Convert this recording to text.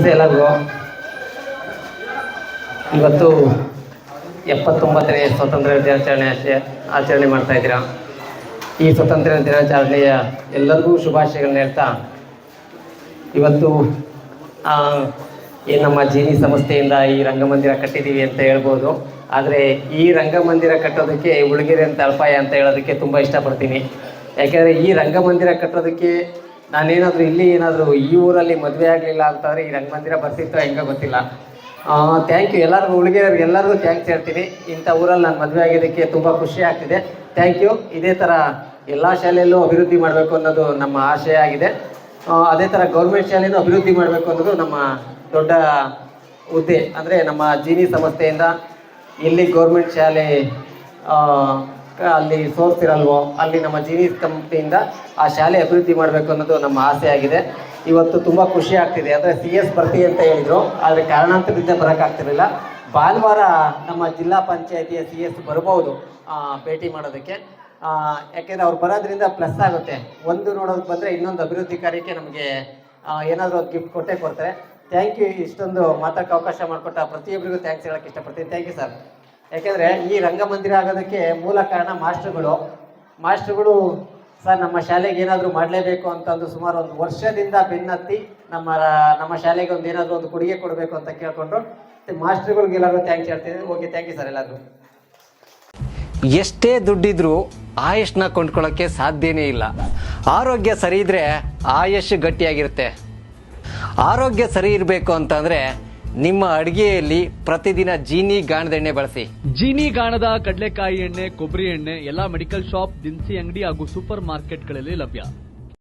ನಮಸ್ತೆ ಎಲ್ಲರಿಗೂ. ಇವತ್ತು 79ನೇ ಸ್ವಾತಂತ್ರ್ಯ ದಿನಾಚರಣೆ ಆಚರಣೆ ಮಾಡ್ತಾ ಇದ್ದೀರಾ. ಈ ಸ್ವಾತಂತ್ರ್ಯ ದಿನಾಚರಣೆಯ ಎಲ್ಲರಿಗೂ ಶುಭಾಶಯಗಳನ್ನ ಹೇಳ್ತಾ, ಇವತ್ತು ಏನು ನಮ್ಮ ಜೀನಿ ಸಂಸ್ಥೆಯಿಂದ ಈ ರಂಗಮಂದಿರ ಕಟ್ಟಿದ್ದೀವಿ ಅಂತ ಹೇಳ್ಬೋದು. ಆದರೆ ಈ ರಂಗಮಂದಿರ ಕಟ್ಟೋದಕ್ಕೆ ಉಳಗೆರೆ ತಳಪಾಯ ಅಂತ ಹೇಳೋದಕ್ಕೆ ತುಂಬ ಇಷ್ಟಪಡ್ತೀನಿ. ಯಾಕೆಂದರೆ ಈ ರಂಗಮಂದಿರ ಕಟ್ಟೋದಕ್ಕೆ ನಾನೇನಾದರೂ ಇಲ್ಲಿ ಏನಾದರೂ ಈ ಊರಲ್ಲಿ ಮದುವೆ ಆಗಲಿಲ್ಲ ಅಂತಂದರೆ ಈ ರಂಗಮಂದಿರ ಬರ್ತಿತ್ತೋ ಹೆಂಗೋ ಗೊತ್ತಿಲ್ಲ. ಥ್ಯಾಂಕ್ ಯು ಎಲ್ಲರಿಗೂ, ಉಳಿಗೆರೆಯವ್ರಿಗೆ ಎಲ್ಲರಿಗೂ ಥ್ಯಾಂಕ್ಸ್ ಹೇಳ್ತೀನಿ. ಇಂಥ ಊರಲ್ಲಿ ನಾನು ಮದುವೆ ಆಗಿದ್ದಕ್ಕೆ ತುಂಬ ಖುಷಿ ಆಗ್ತಿದೆ. Thank you. ಇದೇ ಥರ ಎಲ್ಲ ಶಾಲೆಯಲ್ಲೂ ಅಭಿವೃದ್ಧಿ ಮಾಡಬೇಕು ಅನ್ನೋದು ನಮ್ಮ ಆಶಯ ಆಗಿದೆ. ಅದೇ ಥರ ಗೌರ್ಮೆಂಟ್ ಶಾಲೆಯೂ ಅಭಿವೃದ್ಧಿ ಮಾಡಬೇಕು ಅನ್ನೋದು ನಮ್ಮ ದೊಡ್ಡ ಹುದ್ದೆ. ಅಂದರೆ ನಮ್ಮ ಜೀನಿ ಸಂಸ್ಥೆಯಿಂದ ಎಲ್ಲಿ ಗೌರ್ಮೆಂಟ್ ಶಾಲೆ ಅಲ್ಲಿ ಸೋರ್ತಿರಲ್ವೋ ಅಲ್ಲಿ ನಮ್ಮ ಜೀನಿ ಸಂಸ್ಥೆಯಿಂದ ಆ ಶಾಲೆ ಅಭಿವೃದ್ಧಿ ಮಾಡಬೇಕು ಅನ್ನೋದು ನಮ್ಮ ಆಸೆ ಆಗಿದೆ. ಇವತ್ತು ತುಂಬ ಖುಷಿ ಆಗ್ತಿದೆ. ಅಂದರೆ CS ಬರ್ತೀವಿ ಅಂತ ಹೇಳಿದರು, ಆದರೆ ಕಾರಣಾಂತರದಿಂದ ಬರೋಕ್ಕಾಗ್ತಿರಲಿಲ್ಲ. ಭಾನುವಾರ ನಮ್ಮ ಜಿಲ್ಲಾ ಪಂಚಾಯತಿಯ CS ಬರ್ಬೋದು ಭೇಟಿ ಮಾಡೋದಕ್ಕೆ. ಯಾಕೆಂದರೆ ಅವ್ರು ಬರೋದ್ರಿಂದ ಪ್ಲಸ್ ಆಗುತ್ತೆ. ಒಂದು ನೋಡೋದಕ್ಕೆ ಬಂದರೆ ಇನ್ನೊಂದು ಅಭಿವೃದ್ಧಿ ಕಾರ್ಯಕ್ಕೆ ನಮಗೆ ಏನಾದರೂ ಒಂದು ಗಿಫ್ಟ್ ಕೊಟ್ಟೇ ಕೊಡ್ತಾರೆ. Thank you. ಇಷ್ಟೊಂದು ಮಾತಾಡೋಕ್ಕೆ ಅವಕಾಶ ಮಾಡಿಕೊಟ್ಟ ಪ್ರತಿಯೊಬ್ಬರಿಗೂ ಥ್ಯಾಂಕ್ಸ್ ಹೇಳೋಕ್ಕೆ ಇಷ್ಟಪಡ್ತೀನಿ. Thank you sir. ಯಾಕೆಂದರೆ ಈ ರಂಗಮಂದಿರ ಆಗೋದಕ್ಕೆ ಮೂಲ ಕಾರಣ ಮಾಸ್ಟ್ರುಗಳು ಸರ್ ನಮ್ಮ ಶಾಲೆಗೆ ಏನಾದರೂ ಮಾಡಲೇಬೇಕು ಅಂತಂದು ಸುಮಾರು ಒಂದು ವರ್ಷದಿಂದ ಬೆನ್ನತ್ತಿ ನಮ್ಮ ಶಾಲೆಗೆ ಒಂದು ಏನಾದರೂ ಒಂದು ಕೊಡುಗೆ ಕೊಡಬೇಕು ಅಂತ ಕೇಳ್ಕೊಂಡ್ರು. ಮಾಸ್ಟ್ರುಗಳಿಗೆಲ್ಲರೂ ಥ್ಯಾಂಕ್ಸ್ ಹೇಳ್ತೀನಿ. ಓಕೆ, ಥ್ಯಾಂಕ್ ಯು ಸರ್ ಎಲ್ಲರಿಗೂ. ಎಷ್ಟೇ ದುಡ್ಡಿದ್ರೂ ಆಯುಷ್ನ ಕೊಂಡ್ಕೊಳ್ಳೋಕ್ಕೆ ಸಾಧ್ಯನೇ ಇಲ್ಲ. ಆರೋಗ್ಯ ಸರಿ ಇದ್ರೆ ಆಯುಷ್ ಗಟ್ಟಿಯಾಗಿರುತ್ತೆ. ಆರೋಗ್ಯ ಸರಿ ಇರಬೇಕು ಅಂತಂದ್ರೆ ನಿಮ್ಮ ಅಡಿಗೆಯಲ್ಲಿ ಪ್ರತಿದಿನ ಜೀನಿ ಗಾಣದ ಎಣ್ಣೆ ಬಳಸಿ. ಜೀನಿ ಗಾಣದ ಕಡಲೆಕಾಯಿ ಎಣ್ಣೆ, ಕೊಬ್ಬರಿ ಎಣ್ಣೆ ಎಲ್ಲಾ ಮೆಡಿಕಲ್ ಶಾಪ್, ದಿನಸಿ ಅಂಗಡಿ ಹಾಗೂ ಸೂಪರ್ ಮಾರ್ಕೆಟ್ಗಳಲ್ಲಿ ಲಭ್ಯ.